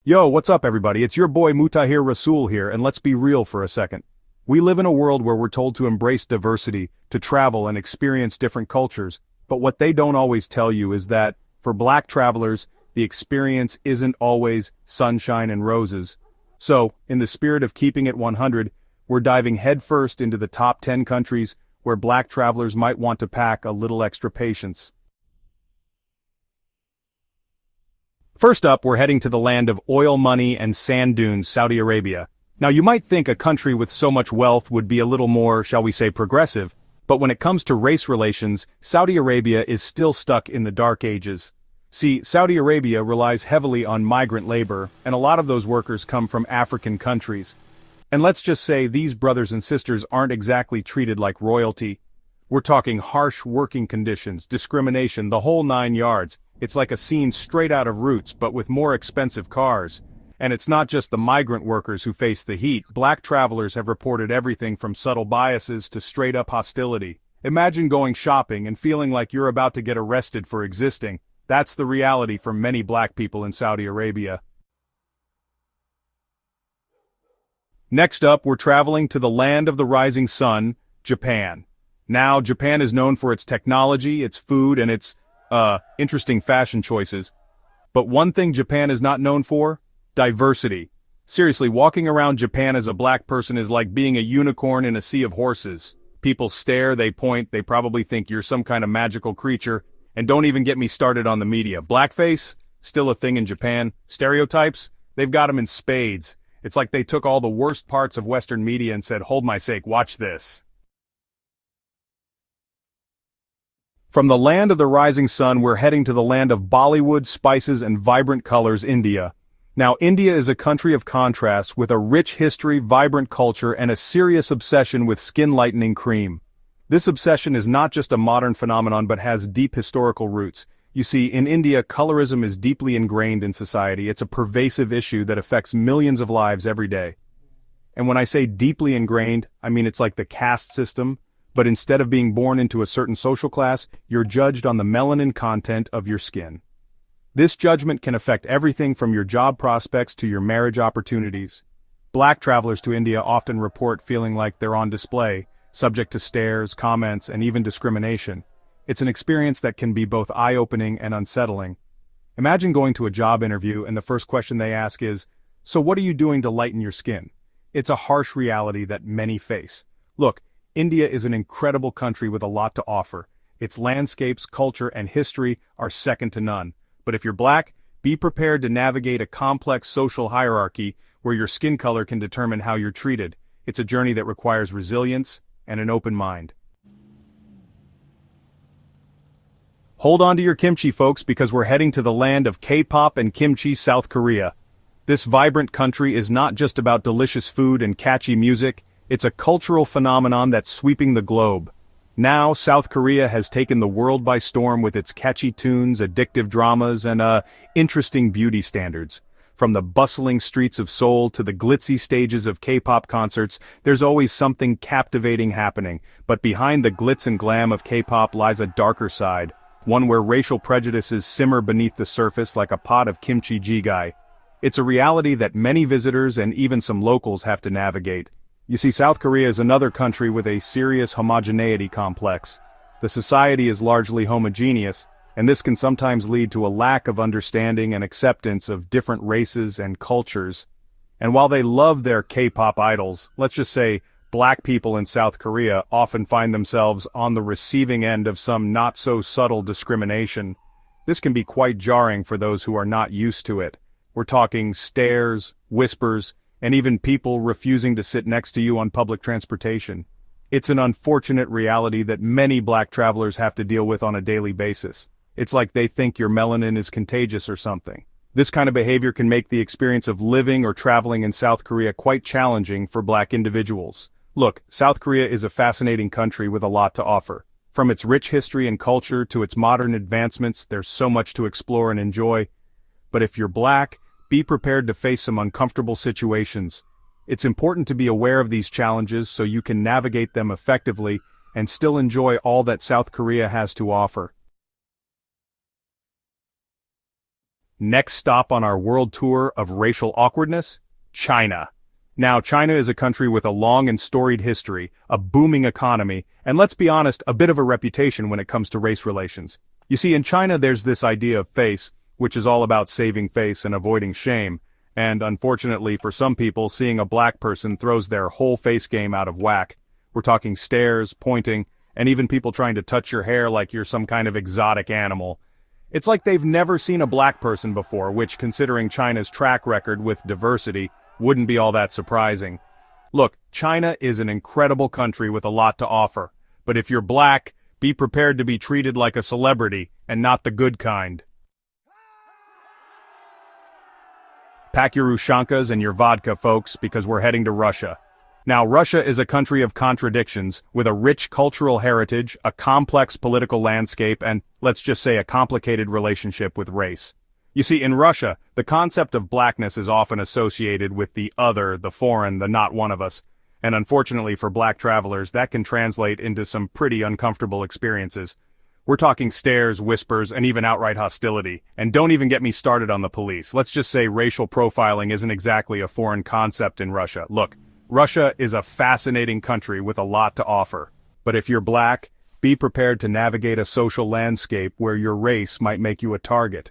Yo, what's up everybody? It's your boy Mutahir Rasul here, and let's be real for a second. We live in a world where we're told to embrace diversity, to travel and experience different cultures, but what they don't always tell you is that, for black travelers, the experience isn't always sunshine and roses. So, in the spirit of keeping it 100, we're diving headfirst into the top 10 countries where black travelers might want to pack a little extra patience. First up, we're heading to the land of oil money and sand dunes, Saudi Arabia. Now you might think a country with so much wealth would be a little more, shall we say, progressive, but when it comes to race relations, Saudi Arabia is still stuck in the dark ages. See, Saudi Arabia relies heavily on migrant labor, and a lot of those workers come from African countries. And let's just say these brothers and sisters aren't exactly treated like royalty. We're talking harsh working conditions, discrimination, the whole 9 yards. It's like a scene straight out of Roots, but with more expensive cars. And it's not just the migrant workers who face the heat. Black travelers have reported everything from subtle biases to straight-up hostility. Imagine going shopping and feeling like you're about to get arrested for existing. That's the reality for many black people in Saudi Arabia. Next up, we're traveling to the land of the rising sun, Japan. Now, Japan is known for its technology, its food, and its interesting fashion choices. But one thing Japan is not known for? Diversity. Seriously, walking around Japan as a black person is like being a unicorn in a sea of horses. People stare, they point, they probably think you're some kind of magical creature, and don't even get me started on the media. Blackface? Still a thing in Japan. Stereotypes? They've got them in spades. It's like they took all the worst parts of Western media and said, hold my sake, watch this. From the land of the rising sun, we're heading to the land of Bollywood, spices, and vibrant colors, India. Now, India is a country of contrasts with a rich history, vibrant culture, and a serious obsession with skin-lightening cream. This obsession is not just a modern phenomenon but has deep historical roots. You see, in India, colorism is deeply ingrained in society. It's a pervasive issue that affects millions of lives every day. And when I say deeply ingrained, I mean it's like the caste system. But instead of being born into a certain social class, you're judged on the melanin content of your skin. This judgment can affect everything from your job prospects to your marriage opportunities. Black travelers to India often report feeling like they're on display, subject to stares, comments, and even discrimination. It's an experience that can be both eye-opening and unsettling. Imagine going to a job interview and the first question they ask is, "So what are you doing to lighten your skin?" It's a harsh reality that many face. Look, India is an incredible country with a lot to offer. Its landscapes, culture, and history are second to none. But if you're black, be prepared to navigate a complex social hierarchy where your skin color can determine how you're treated. It's a journey that requires resilience and an open mind. Hold on to your kimchi, folks, because we're heading to the land of K-pop and kimchi, South Korea. This vibrant country is not just about delicious food and catchy music. It's a cultural phenomenon that's sweeping the globe. Now, South Korea has taken the world by storm with its catchy tunes, addictive dramas, and interesting beauty standards. From the bustling streets of Seoul to the glitzy stages of K-pop concerts, there's always something captivating happening. But behind the glitz and glam of K-pop lies a darker side, one where racial prejudices simmer beneath the surface like a pot of kimchi jjigae. It's a reality that many visitors and even some locals have to navigate. You see, South Korea is another country with a serious homogeneity complex. The society is largely homogeneous, and this can sometimes lead to a lack of understanding and acceptance of different races and cultures. And while they love their K-pop idols, let's just say black people in South Korea often find themselves on the receiving end of some not-so-subtle discrimination. This can be quite jarring for those who are not used to it. We're talking stares, whispers, and even people refusing to sit next to you on public transportation. It's an unfortunate reality that many black travelers have to deal with on a daily basis. It's like they think your melanin is contagious or something. This kind of behavior can make the experience of living or traveling in South Korea quite challenging for black individuals. Look, South Korea is a fascinating country with a lot to offer. From its rich history and culture to its modern advancements, there's so much to explore and enjoy. But if you're black, be prepared to face some uncomfortable situations. It's important to be aware of these challenges so you can navigate them effectively and still enjoy all that South Korea has to offer. Next stop on our world tour of racial awkwardness? China. Now, China is a country with a long and storied history, a booming economy, and let's be honest, a bit of a reputation when it comes to race relations. You see, in China there's this idea of face, which is all about saving face and avoiding shame, and unfortunately for some people, seeing a black person throws their whole face game out of whack. We're talking stares, pointing, and even people trying to touch your hair like you're some kind of exotic animal. It's like they've never seen a black person before, which, considering China's track record with diversity, wouldn't be all that surprising. Look, China is an incredible country with a lot to offer, but if you're black, be prepared to be treated like a celebrity, and not the good kind. Pack your ushankas and your vodka, folks, because we're heading to Russia. Now, Russia is a country of contradictions, with a rich cultural heritage, a complex political landscape, and, let's just say, a complicated relationship with race. You see, in Russia, the concept of blackness is often associated with the other, the foreign, the not one of us. And unfortunately for black travelers, that can translate into some pretty uncomfortable experiences. We're talking stares, whispers, and even outright hostility. And don't even get me started on the police. Let's just say racial profiling isn't exactly a foreign concept in Russia. Look, Russia is a fascinating country with a lot to offer. But if you're black, be prepared to navigate a social landscape where your race might make you a target.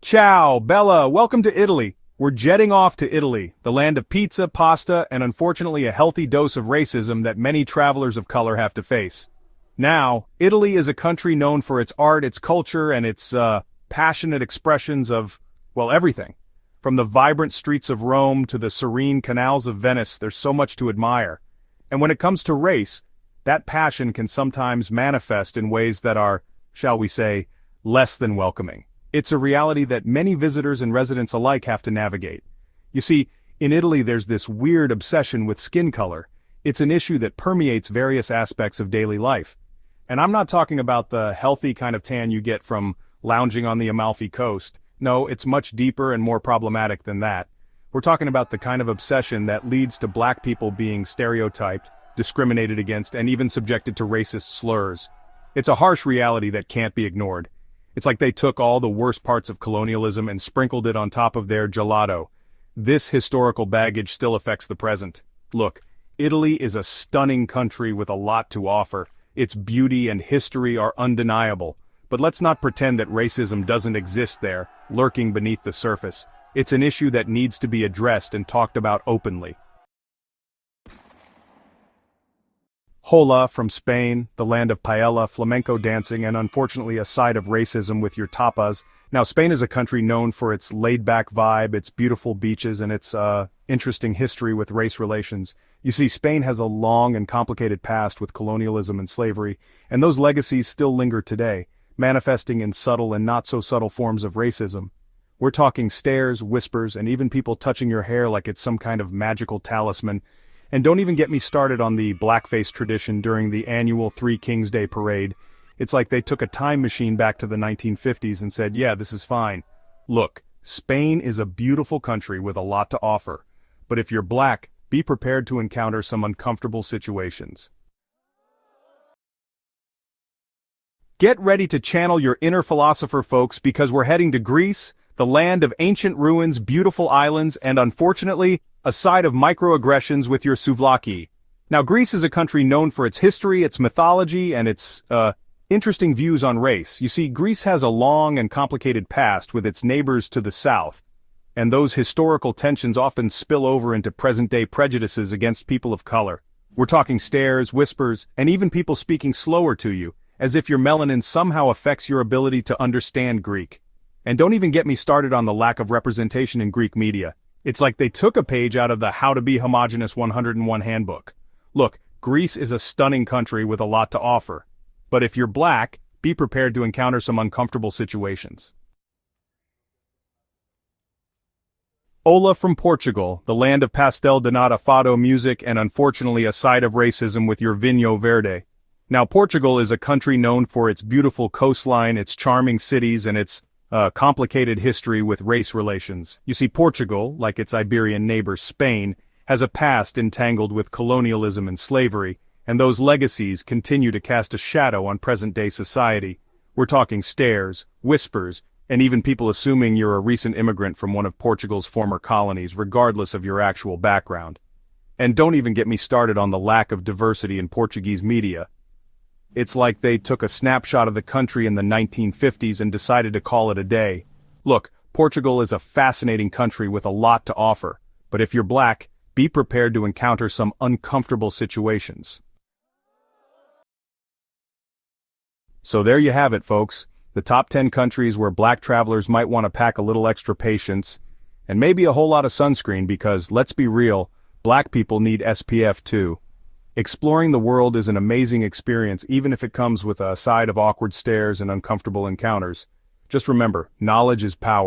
Ciao, Bella, welcome to Italy. We're jetting off to Italy, the land of pizza, pasta, and unfortunately a healthy dose of racism that many travelers of color have to face. Now, Italy is a country known for its art, its culture, and its, passionate expressions of, well, everything. From the vibrant streets of Rome to the serene canals of Venice, there's so much to admire. And when it comes to race, that passion can sometimes manifest in ways that are, shall we say, less than welcoming. It's a reality that many visitors and residents alike have to navigate. You see, in Italy there's this weird obsession with skin color. It's an issue that permeates various aspects of daily life. And I'm not talking about the healthy kind of tan you get from lounging on the Amalfi Coast. No, it's much deeper and more problematic than that. We're talking about the kind of obsession that leads to black people being stereotyped, discriminated against, and even subjected to racist slurs. It's a harsh reality that can't be ignored. It's like they took all the worst parts of colonialism and sprinkled it on top of their gelato. This historical baggage still affects the present. Look, Italy is a stunning country with a lot to offer. Its beauty and history are undeniable. But let's not pretend that racism doesn't exist there, lurking beneath the surface. It's an issue that needs to be addressed and talked about openly. Hola from Spain, the land of paella, flamenco dancing, and unfortunately a side of racism with your tapas. Now, Spain is a country known for its laid-back vibe, its beautiful beaches, and its interesting history with race relations. You see, Spain has a long and complicated past with colonialism and slavery, and those legacies still linger today, manifesting in subtle and not-so-subtle forms of racism. We're talking stares, whispers, and even people touching your hair like it's some kind of magical talisman. And don't even get me started on the blackface tradition during the annual Three Kings Day parade. It's like they took a time machine back to the 1950s and said, yeah, this is fine. Look, Spain is a beautiful country with a lot to offer. But if you're black, be prepared to encounter some uncomfortable situations. Get ready to channel your inner philosopher, folks, because we're heading to Greece, the land of ancient ruins, beautiful islands, and unfortunately, a side of microaggressions with your souvlaki. Now, Greece is a country known for its history, its mythology, and its, interesting views on race. You see, Greece has a long and complicated past with its neighbors to the south, and those historical tensions often spill over into present-day prejudices against people of color. We're talking stares, whispers, and even people speaking slower to you, as if your melanin somehow affects your ability to understand Greek. And don't even get me started on the lack of representation in Greek media. It's like they took a page out of the How to Be Homogeneous 101 handbook. Look, Greece is a stunning country with a lot to offer. But if you're black, be prepared to encounter some uncomfortable situations. Hola from Portugal, the land of pastel de nata fado music and unfortunately a side of racism with your Vinho Verde. Now, Portugal is a country known for its beautiful coastline, its charming cities, and its complicated history with race relations. You see, Portugal, like its Iberian neighbor Spain, has a past entangled with colonialism and slavery, and those legacies continue to cast a shadow on present-day society. We're talking stares, whispers, and even people assuming you're a recent immigrant from one of Portugal's former colonies regardless of your actual background. And don't even get me started on the lack of diversity in Portuguese media. It's like they took a snapshot of the country in the 1950s and decided to call it a day. Look, Portugal is a fascinating country with a lot to offer, but if you're black, be prepared to encounter some uncomfortable situations. So there you have it, folks. The top 10 countries where black travelers might want to pack a little extra patience, and maybe a whole lot of sunscreen because, let's be real, black people need SPF too. Exploring the world is an amazing experience even if it comes with a side of awkward stares and uncomfortable encounters. Just remember, knowledge is power.